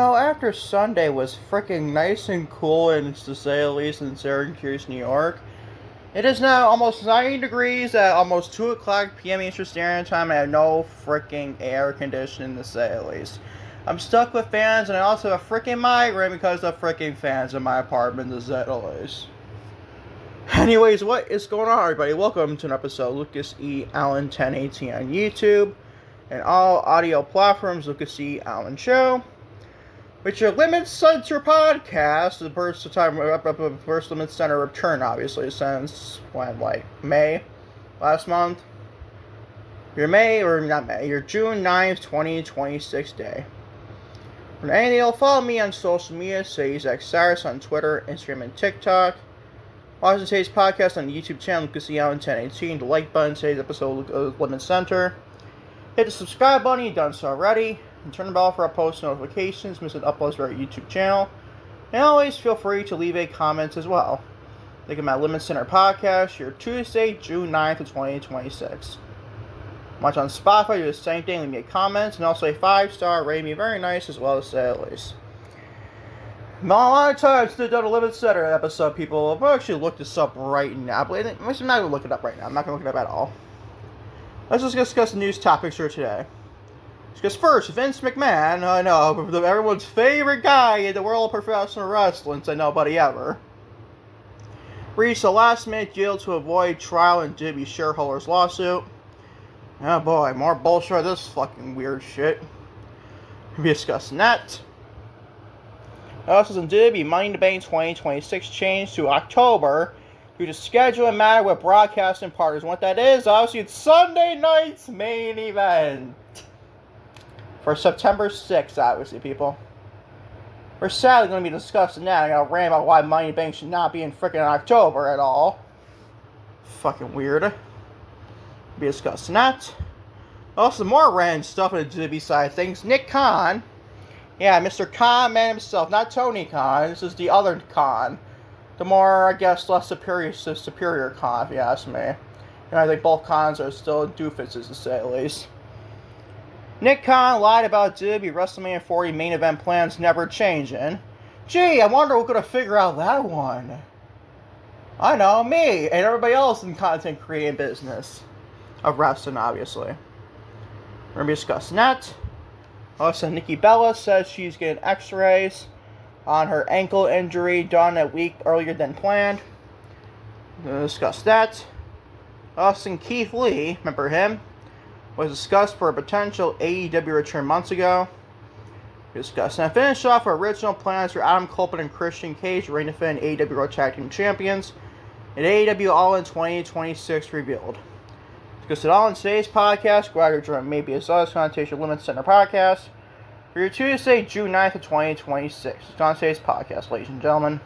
after Sunday was freaking nice and cool, and to say the least, in Syracuse, New York, it is now almost 90 degrees at almost 2 o'clock p.m. Eastern Standard Time, and I have no freaking air conditioning, to say the least. I'm stuck with fans, and I also have a freaking migraine because of freaking fans in my apartment, to say the least. Anyways, what is going on, everybody? Welcome to an episode of Lucas E. Allen 1018 on YouTube and all audio platforms. Lucas E. Allen Show, which your LimitsCenter podcast, the first LimitsCenter return, obviously, since when, like May last month. Your June 9th, 2026 day. For anything, you'll follow me on social media, say Zach Cyrus on Twitter, Instagram, and TikTok. Watch today's podcast on the YouTube channel, Lucas E. Allen 1018. The like button, today's episode of LimitsCenter. Hit the subscribe button if you've done so already. And turn the bell for our post notifications, missing uploads to our YouTube channel. And always feel free to leave a comment as well. Look at my LimitsCenter podcast, your Tuesday, June 9th of 2026. Watch on Spotify, do the same thing, leave me a comment, and also a 5-star rating me very nice as well, to say at least. Not a lot of times to do a LimitsCenter episode, people. I'll actually look this up right now. But I'm not going to look it up right now. I'm not going to look it up at all. Let's just discuss the news topics here today. Because first, Vince McMahon, I know, everyone's favorite guy in the world of professional wrestling, say nobody ever, reached a last-minute deal to avoid trial in WWE shareholders lawsuit. Oh boy, more bullshit of this fucking weird shit. We'll be discussing that. Also, in WWE Money in the Bank 2026 changed to October due to scheduling matter with broadcasting partners. And what that is, obviously, it's Sunday night's main event. For September 6th, obviously, people. We're sadly going to be discussing that. I'm going to rant about why Money in the Bank should not be in frickin' October at all. Fucking weird. We'll be discussing that. Also, more random stuff on the WWE side of things. Nick Khan. Yeah, Mr. Khan man himself. Not Tony Khan. This is the other Khan. The more, I guess, less superior Khan, if you ask me. And I think both Khans are still doofuses, to say the least. Nick Khan lied about WWE WrestleMania 40 main event plans never changing. Gee, I wonder who's going to figure out that one. I know, me, and everybody else in content creating business. Of wrestling, obviously. We're going to be discussing that. Also, Nikki Bella says she's getting x-rays on her ankle injury done a week earlier than planned. We're going to discuss that. Also, Keith Lee, remember him? Was discussed for a potential AEW return months ago. We discussed and finish off our original plans for Adam Copeland and Christian Cage to reign to defend AEW World Tag Team Champions and AEW All In 2026 revealed. Discuss it all in today's podcast. Glad you're joining me, as well as Connotation LimitsCenter podcast for your Tuesday, June 9th of 2026. It's on today's podcast, ladies and gentlemen.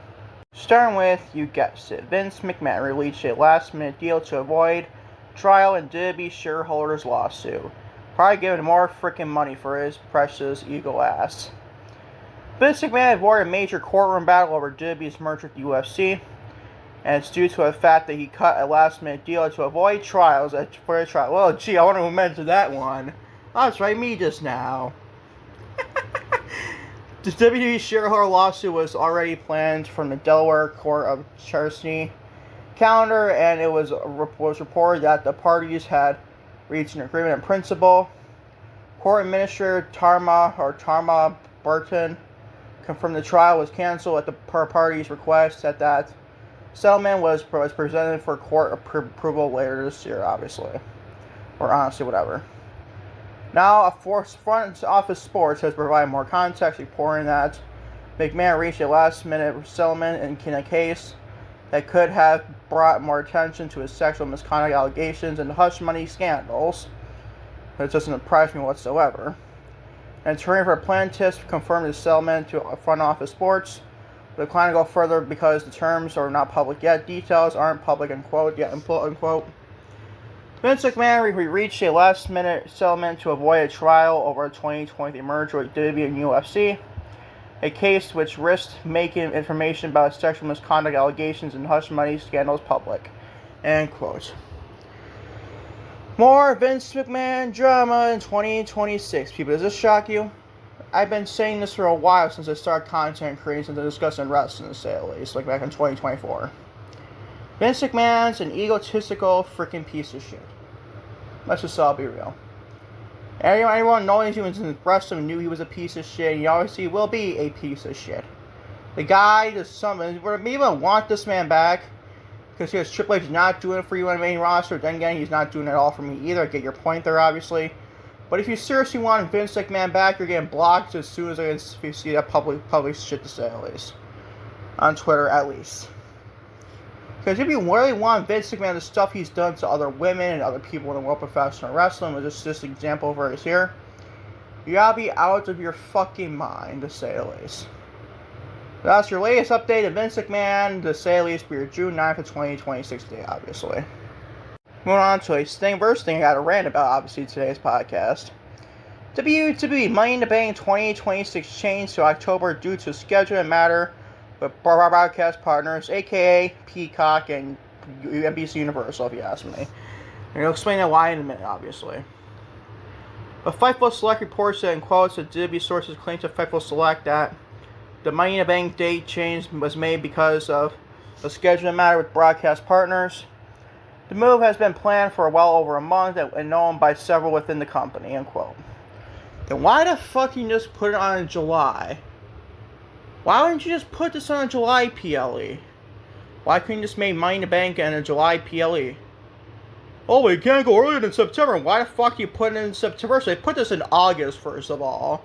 Starting with, you guessed it, Vince McMahon released a last-minute deal to avoid trial in WWE shareholders lawsuit. Probably giving more freaking money for his precious ego ass. Vince McMahon avoided a major courtroom battle over WWE's merger with the UFC, and it's due to the fact that he cut a last-minute deal to avoid trials for a trial. Well, gee, I wonder who mentioned that one. Oh, that's right, me just now. The WWE shareholder lawsuit was already planned from the Delaware Court of Chancery calendar, and it was reported that the parties had reached an agreement in principle. Court Administrator Tarma Burton confirmed the trial was canceled at the parties' request, that settlement was presented for court approval later this year, obviously. Or honestly, whatever. Now, Front Office Sports has provided more context, reporting that McMahon reached a last-minute settlement in a case that could have brought more attention to his sexual misconduct allegations and hush money scandals. It doesn't impress me whatsoever. An attorney for plaintiffs confirmed his settlement to Front Office Sports, but declined to go further because the terms are not public yet. Details aren't public, unquote, yet, unquote. Vince McMahon reached a last-minute settlement to avoid a trial over a 2020 merger with WWE and UFC. A case which risked making information about sexual misconduct allegations and hush money scandals public. End quote. More Vince McMahon drama in 2026. People, does this shock you? I've been saying this for a while since I started content creating and discussing wrestling, to say the least, like back in 2024. Vince McMahon's an egotistical freaking piece of shit. Let's just all be real. Everyone knowing he was in wrestling knew he was a piece of shit, and he obviously will be a piece of shit. The guy does something. We even want this man back because Triple H is not doing it for you on the main roster. Then again, he's not doing it all for me either. I get your point there, obviously. But if you seriously want Vince McMahon back, you're getting blocked as soon as you see that public shit, to say at least. On Twitter, at least. Because if you really want Vince McMahon, the stuff he's done to other women and other people in the world of professional wrestling, with this example of is here, you gotta be out of your fucking mind, to say the least. That's your latest update of Vince McMahon, to say the least, for your June 9th of 2026 day, obviously. Moving on to first thing I got to rant about, obviously, today's podcast. WWE Money in the Bank 2026 changed to October due to scheduling matter with broadcast partners, aka Peacock and NBC Universal, if you ask me. And I'll explain that why in a minute, obviously. But Fightful Select reports that, in quotes, that WWE sources claim to Fightful Select that the Money in the Bank date change was made because of a scheduling matter with broadcast partners. The move has been planned for well over a month and known by several within the company, end quote. Then why the fuck you just put it on in July? Why wouldn't you just put this on a July PLE? Why couldn't you just make Money in the Bank and a July PLE? Oh, we can't go earlier than September. Why the fuck you put it in September? So they put this in August, first of all.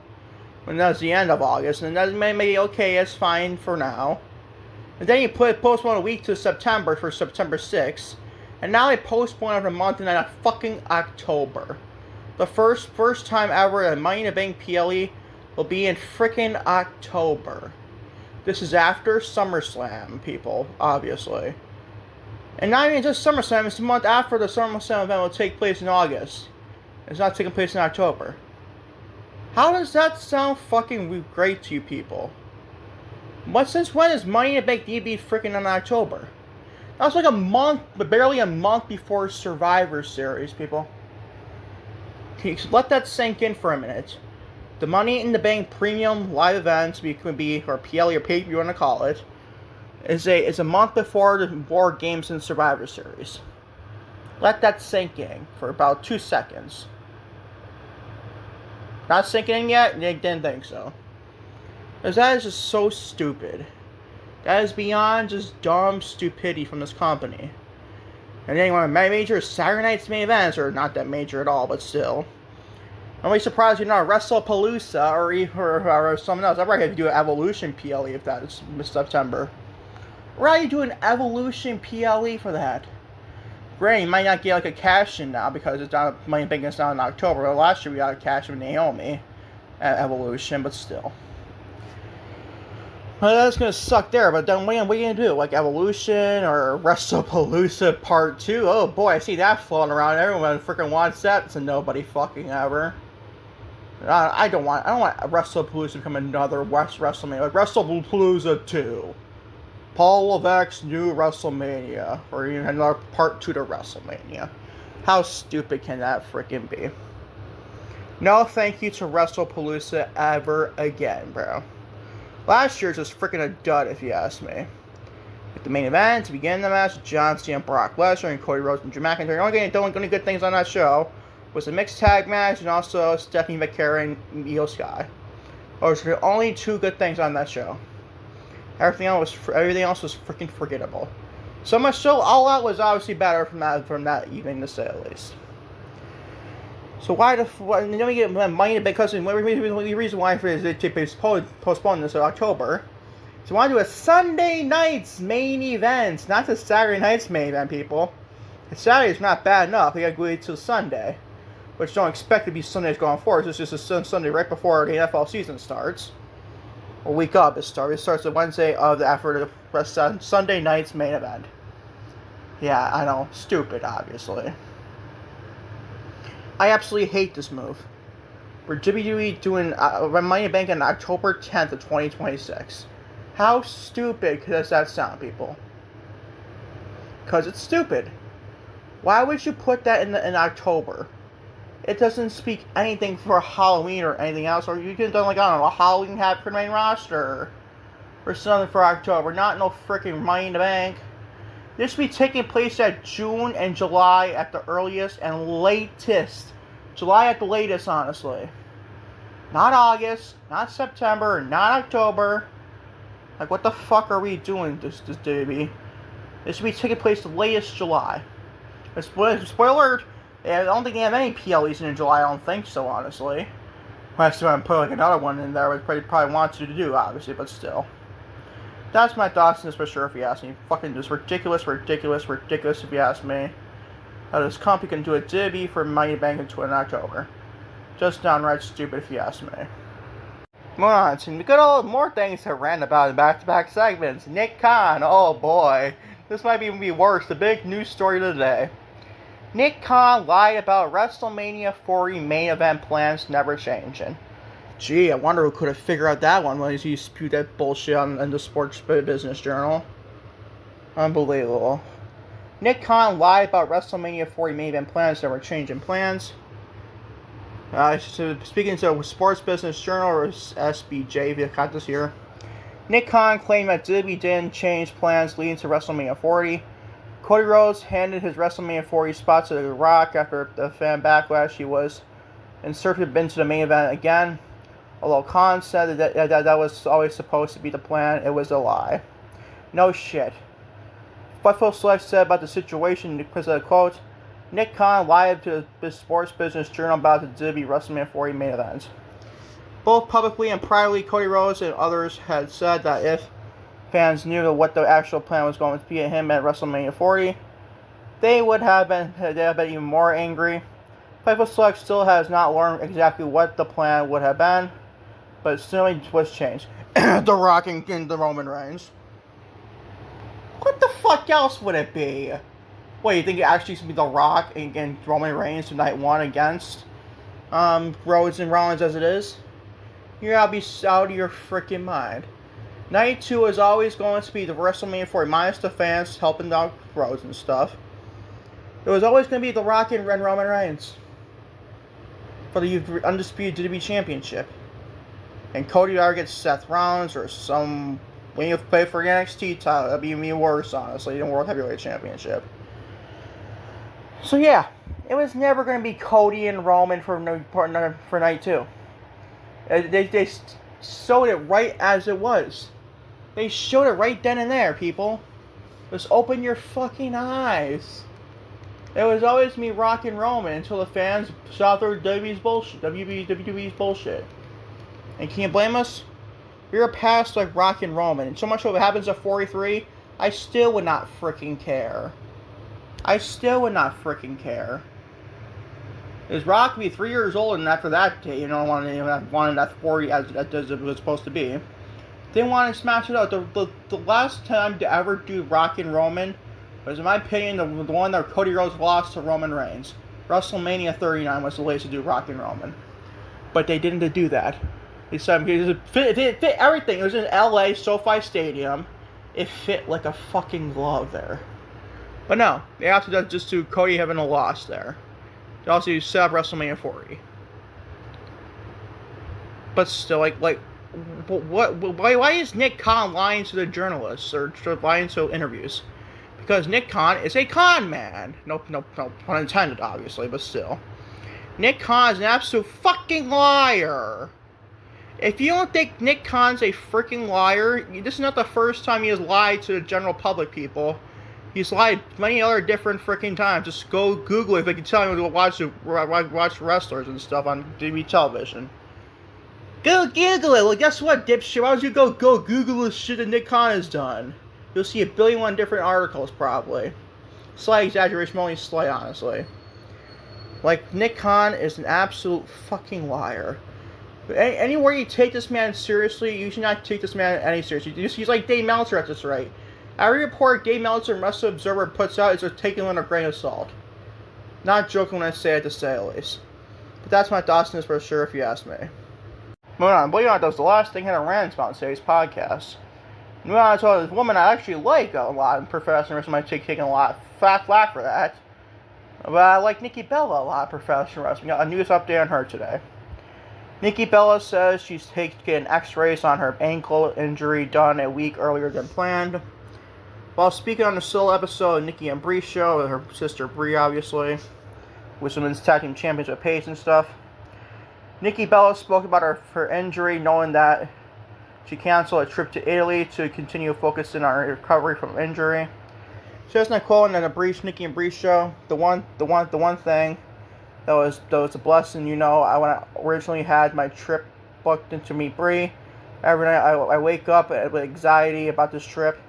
When that's the end of August. And that's maybe okay, it's fine for now. And then you postpone a week to September for September 6th. And now they postpone every month in fucking October. The first time ever a Money in the Bank PLE will be in freaking October. This is after SummerSlam, people, obviously. And not even just SummerSlam, it's a month after the SummerSlam event will take place in August. It's not taking place in October. How does that sound fucking great to you people? Since when is Money in the Bank need to be freaking in October? That was like a month, but barely a month before Survivor Series, people. Can you let that sink in for a minute? The Money in the Bank premium live event, or PLE or pay-per-view you want to call it, is a month before the War Games and Survivor Series. Let that sink in for about 2 seconds. Not sinking in yet? Didn't think so. Because that is just so stupid. That is beyond just dumb stupidity from this company. And then one of my major Saturday night's main events, or not that major at all, but still. I'm really surprised you're not WrestlePalooza or something else. I'd probably have to do an Evolution PLE if that is September. Why are you doing Evolution PLE for that? Granted, you might not get like a cash-in now because it's not Money in the Bank is not in October. Well, last year we got a cash-in with Naomi at Evolution, but still. Well, that's gonna suck there, but then what are you gonna do? Like Evolution or WrestlePalooza Part 2? Oh boy, I see that floating around. Everyone freaking wants that. It's a nobody fucking ever. I don't want WrestlePalooza to become another WrestleMania. Like WrestlePalooza 2. Paul Levesque's new WrestleMania. Or even another Part 2 to WrestleMania. How stupid can that freaking be? No thank you to WrestlePalooza ever again, bro. Last year's was freaking a dud, if you ask me. With the main event, to begin the match, John Cena, Brock Lesnar, and Cody Rhodes and Drew McIntyre. The only good things on that show was a mixed tag match and also Stephanie McCarron and Io Sky. Those were the only two good things on that show. Everything else was freaking forgettable. So much so, All Out was obviously better from that evening, to say the least. So why then we get Money in the Bank? Because the reason why they postpone this to October. So why do a Sunday night's main event, not the Saturday night's main event, people. Saturday's not bad enough. We gotta wait till Sunday, which don't expect to be Sundays going forward. It's just a Sunday right before the NFL season starts. A week up it starts. It starts the Wednesday after the Sunday night's main event. Yeah, I know, stupid, obviously. I absolutely hate this move. We're WWE doing Money in the Bank on October 10th of 2026. How stupid does that sound, people? Because it's stupid. Why would you put that in October? It doesn't speak anything for Halloween or anything else, or you could have done like, I don't know, a Halloween hat for the main roster, or something for October, not no freaking Money in the Bank. This will be taking place at June and July at the earliest and latest. July at the latest, honestly. Not August, not September, not October. Like, what the fuck are we doing, this baby? This will be taking place the latest July. Spoiler alert, I don't think they have any PLEs in July, I don't think so, honestly. I still haven't put like another one in there, which probably wants you to do, obviously, but still. That's my thoughts on this for sure, if you ask me. Fucking just ridiculous if you ask me. How this company can do a divvy for Money Bank in October. Just downright stupid if you ask me. Moving on to good old more things to rant about in back-to-back segments. Nick Khan, oh boy. This might even be worse. The big news story of the day. Nick Khan lied about WrestleMania 40 main event plans never changing. Gee, I wonder who could have figured out that one when he spewed that bullshit in the Sports Business Journal. Unbelievable. Nick Khan lied about WrestleMania 40 main event plans never changing plans. So speaking to Sports Business Journal, or SBJ, if you got this here. Nick Khan claimed that WWE didn't change plans leading to WrestleMania 40. Cody Rhodes handed his WrestleMania 40 spot to The Rock after the fan backlash. He was inserted into the main event again. Although Khan said that was always supposed to be the plan, it was a lie. No shit. Buffalo Select said about the situation, because of the quote, Nick Khan lied to the Sports Business Journal about the WWE WrestleMania 40 main event. Both publicly and privately, Cody Rhodes and others had said that if fans knew what the actual plan was going to be at him at WrestleMania 40, they would have been even more angry. Buffalo Select still has not learned exactly what the plan would have been, but still it was changed. The Rock and the Roman Reigns. What the fuck else would it be? What, you think it actually should be The Rock and Roman Reigns for night one against Rhodes and Rollins as it is? You're gotta be out of your freaking mind. Night 2 is always going to be the WrestleMania 40, minus the fans helping out Rhodes and stuff. It was always going to be The Rock and Roman Reigns for the undisputed WWE Championship. And Cody either gets Seth Rollins or some, when you play for the NXT title, that'd be even worse, honestly, than World Heavyweight Championship. So yeah, it was never going to be Cody and Roman for night 2. They showed it right as it was. They showed it right then and there, people. Just open your fucking eyes. It was always me Rock and Roman until the fans saw through WWE's bullshit. And can you blame us? We're past like Rock and Roman. And so much of what happens at 43, I still would not freaking care. Is Rock be 3 years old, and after that, wanted that 40 as it was supposed to be. They want to smash it out. The last time to ever do Rock and Roman was, in my opinion, the one that Cody Rhodes lost to Roman Reigns. WrestleMania 39 was the latest to do Rock and Roman. But they didn't do that. They said it fit everything. It was in LA, SoFi Stadium. It fit like a fucking glove there. But no, they also just do Cody having a loss there. They also set up WrestleMania 40. But still, why is Nick Khan lying to the journalists or lying to interviews? Because Nick Khan is a con man. No pun intended, obviously, but still. Nick Khan is an absolute fucking liar. If you don't think Nick Khan's a freaking liar, this is not the first time he has lied to the general public, people. He's lied many other different freaking times. Just go Google it if they can tell you to watch wrestlers and stuff on TV television. Go Google it. Well, guess what, dipshit? Why don't you go Google the shit that Nick Khan has done? You'll see 1,000,000,001 different articles, probably. Slight exaggeration, only slight, honestly. Like, Nick Khan is an absolute fucking liar. Anywhere you take this man seriously, you should not take this man any seriously. He's like Dave Meltzer at this rate. Every report Dave Meltzer and Wrestling Observer puts out is just taken with a grain of salt. Not joking when I say it, to say at least. But that's my thoughts on this for sure, if you ask me. Moving on, believe it or not, that was the last thing I had a rant about in today's podcast. Moving on to this woman I actually like a lot, and Professor might take taking a lot of fat flack for that. But I like Nikki Bella a lot of professional wrestling. Got a news update on her today. Nikki Bella says she's getting x-rays on her ankle injury done a week earlier than planned. While speaking on the solo episode of Nikki and Bree show, with her sister Bree, obviously, with Women's Tag Team Champions with Paige and stuff, Nikki Bella spoke about her injury, knowing that she canceled a trip to Italy to continue focusing on her recovery from injury. She has Nicole and then the Nikki and Bree show. The one thing that was a blessing, when I originally had my trip booked in to meet Bree. Every night I wake up with anxiety about this trip.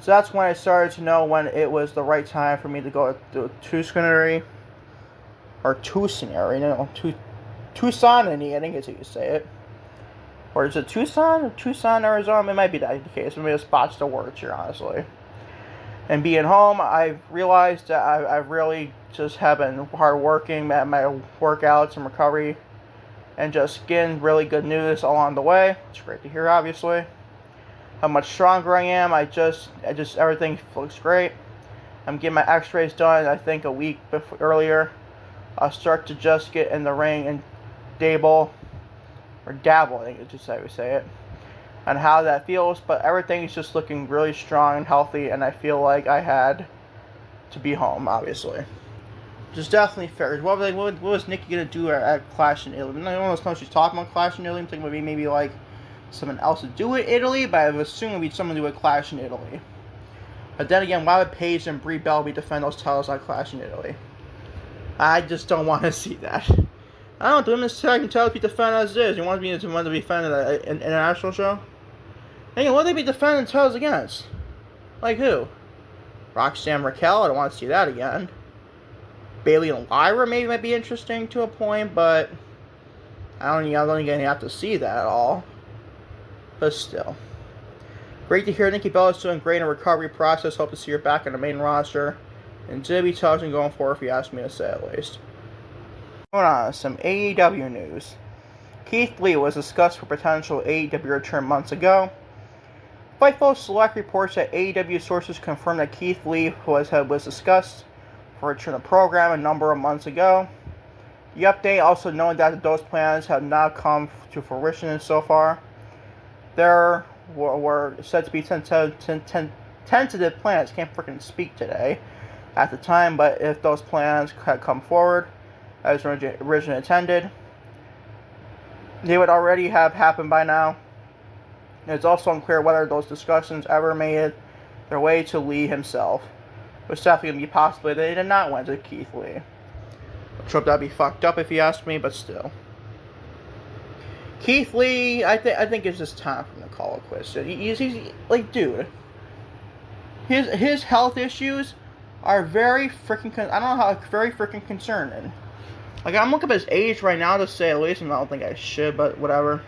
So that's when I started to know when it was the right time for me to go to Tucson, I think is how you say it. Or is it Tucson? Tucson, Arizona? It might be that the case. Maybe just botched the words here, honestly. And being home, I've realized that I've really just have been hard working at my workouts and recovery, and just getting really good news along the way. It's great to hear, obviously. How much stronger I am. Everything looks great. I'm getting my x-rays done, I think a week earlier. I'll start to just get in the ring and dabble, I think it's just how we say it, on how that feels, but everything's just looking really strong and healthy, and I feel like I had to be home, obviously. Just definitely fair. What was Nikki going to do at Clash in Italy? I don't know if she's talking about Clash in Italy. I'm thinking maybe like something else to do with Italy, but I would assume it would be something to do with Clash in Italy. But then again, why would Paige and Brie Bella be defend those titles at Clash in Italy? I just don't want to see that. I don't know, the women's tag team titles be defended as it is. You want me to be defended at an international show? Hey, what would they be defending titles against? Like who? Roxanne Raquel, I don't want to see that again. Bayley and Lyra maybe might be interesting to a point, but I don't think I have to see that at all. But still. Great to hear Nikki Bella's doing great in the recovery process. Hope to see her back on the main roster. And WWE television going forward, if you ask me to say at least. Moving on, some AEW news. Keith Lee was discussed for potential AEW return months ago. Fightful Select reports that AEW sources confirmed that Keith Lee was discussed for return to the program a number of months ago. The update also noted that those plans have not come to fruition so far. There were said to be tentative plans, can't freaking speak today, at the time, but if those plans had come forward as originally intended, they would already have happened by now. It's also unclear whether those discussions ever made their way to Lee himself. It's definitely going to be possible that they did not went to Keith Lee. I'm sure that'd be fucked up if you ask me, but still. Keith Lee, I think it's just time for him to call it quits. He's like, dude, his health issues are very freaking concerning. Like, I'm looking up his age right now to say at least, and I don't think I should, but whatever.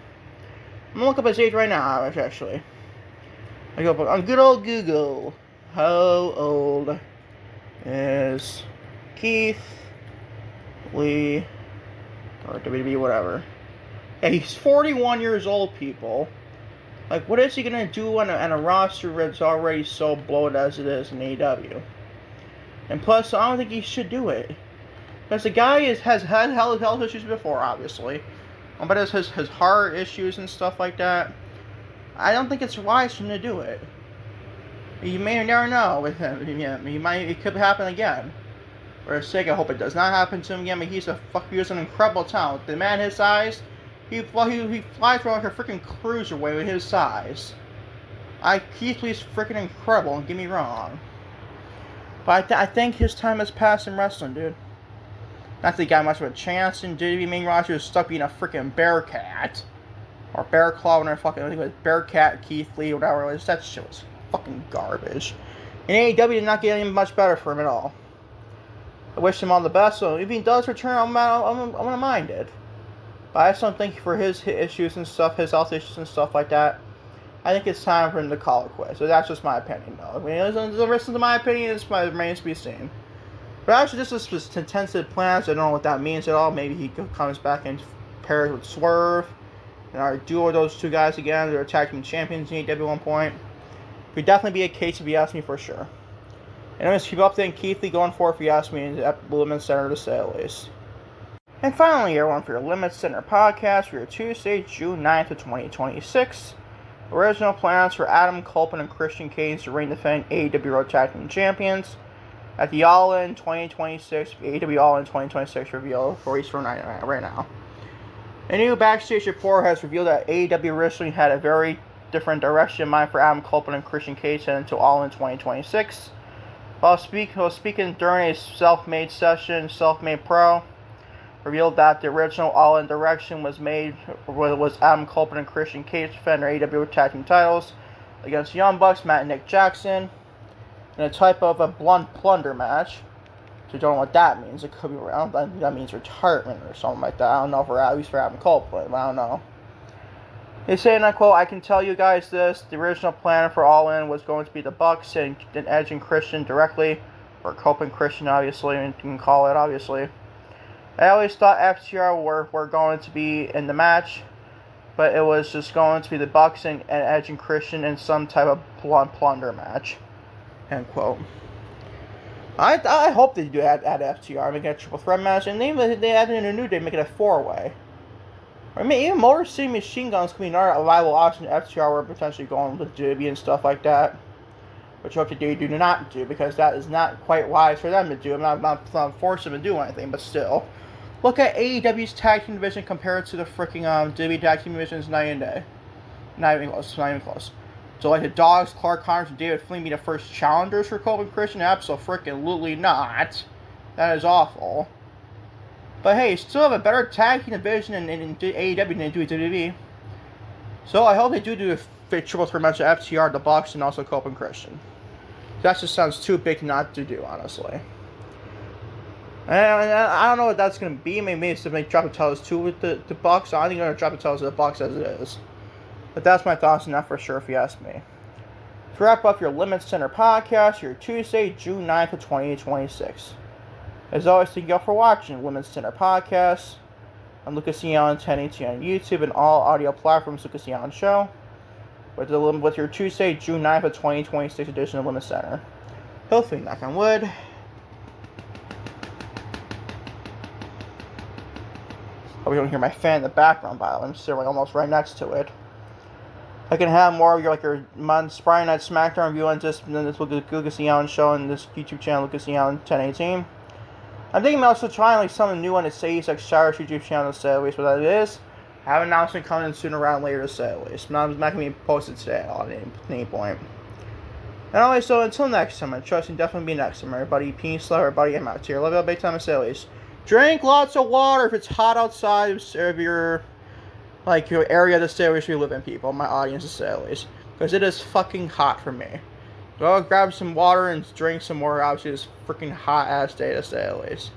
I'm gonna look up his age right now, actually. I go on good old Google. How old is Keith Lee, or WWE, whatever. Yeah, he's 41 years old, people. Like, what is he gonna do on a roster that's already so bloated as it is in AEW? And plus, I don't think he should do it. Because the guy has had health issues before, obviously. But his heart issues and stuff like that, I don't think it's wise for him to do it. You may never know with him. It could happen again. For his sake, I hope it does not happen to him again. But he was an incredible talent. The man his size, he flies around like a freaking cruiserweight with his size. Keith Lee's freaking incredible. Don't get me wrong. But I think his time has passed in wrestling, dude. Not that he got much of a chance in WWE main roster. He was stuck being a freaking Bearcat. Or Bear Claw, whatever fucking, I think it was Bearcat, Keith Lee, whatever it was. That shit was fucking garbage. And AEW did not get any much better for him at all. I wish him all the best, so if he does return, I'm gonna mind it. But I just don't think for his issues and stuff, his health issues and stuff like that, I think it's time for him to call it quits. So that's just my opinion, though. I mean, the rest of my opinion remains to be seen. But actually, this was intensive plans. I don't know what that means at all. Maybe he comes back and pairs with Swerve. And our duo of those two guys again. They're tag team champions in AEW at one point. Could definitely be a case if you ask me for sure. And I'm going to keep updating Keithley going forward if you ask me at LimitsCenter to say the least. And finally, everyone, for your LimitsCenter podcast for your Tuesday, June 9th of 2026. Original plans for Adam Copeland and Christian Cage to reign defending AEW World Tag Team Champions at the All In 2026, AEW All In 2026 reveal for East right now. A new backstage report has revealed that AEW originally had a very different direction in mind for Adam Copeland and Christian Cage heading to All In 2026. While speaking during a self-made session, Self-Made Pro revealed that the original All In direction was Adam Copeland and Christian Cage defend their AEW Tag Team titles against Young Bucks, Matt and Nick Jackson, in a type of a blunt plunder match. So you don't know what that means. It could be around. That means retirement or something like that. I don't know for at least for Adam Copeland. I don't know. They say, and I quote, "I can tell you guys this: the original plan for All In was going to be the Bucks and Edge and Christian directly, or Copeland Christian, obviously, and you can call it obviously. I always thought FTR were going to be in the match, but it was just going to be the Bucks and Edge and Christian in some type of blunt plunder match." End quote. I hope they do add FTR, make it a triple threat match, and they add in a New Day, make it a 4-way. I mean, even Motor City Machine Guns can be another viable option. FTR were potentially going with WWE and stuff like that, which I hope they do not do, because that is not quite wise for them to do. I'm not forcing them to do anything, but still. Look at AEW's tag team division compared to the freaking WWE tag team divisions night and day. Not even close. So, like, the Dogs, Clark Connors, and David Flynn be the first challengers for Copeland Christian? Absolutely not. That is awful. But hey, still have a better tag team division in AEW than they do at WWE. So, I hope they do a triple threat match of FTR, the Bucks, and also Copeland Christian. That just sounds too big not to do, honestly. And I don't know what that's going to be. Maybe it's to make drop the titles too with the Bucks. I don't think they're going to drop the titles to the Bucks as it is. But that's my thoughts on that for sure, if you ask me. To wrap up your LimitsCenter podcast, your Tuesday, June 9th of 2026. As always, thank you all for watching LimitsCenter podcast on Lucas Eon 1080 on YouTube and all audio platforms Lucas Eon Show. With your Tuesday, June 9th of 2026 edition of LimitsCenter. Hopefully, knock on wood. Hope you don't hear my fan in the background, by the way. I'm sitting almost right next to it. I can have more of your Friday Night SmackDown review on this Lucas Eon show and this YouTube channel, Lucas Eon 1018. I'm thinking about also trying something new on the Sadie's Shires YouTube channel to say at least what that is. I have an announcement coming soon around later to say at least. Not going to be posted today at any point. And always, so until next time, I trust you definitely be next time, everybody. Peace, love, everybody. I'm out here. Love you all, big time to say at least. Drink lots of water if it's hot outside of your area to say where you live in, people. My audience to say at least. Because it is fucking hot for me. Go grab some water and drink some more. Obviously, this freaking hot ass day to say at least.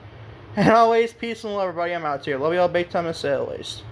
And always, peace and love, everybody. I'm out here. Love you all big time to say at least.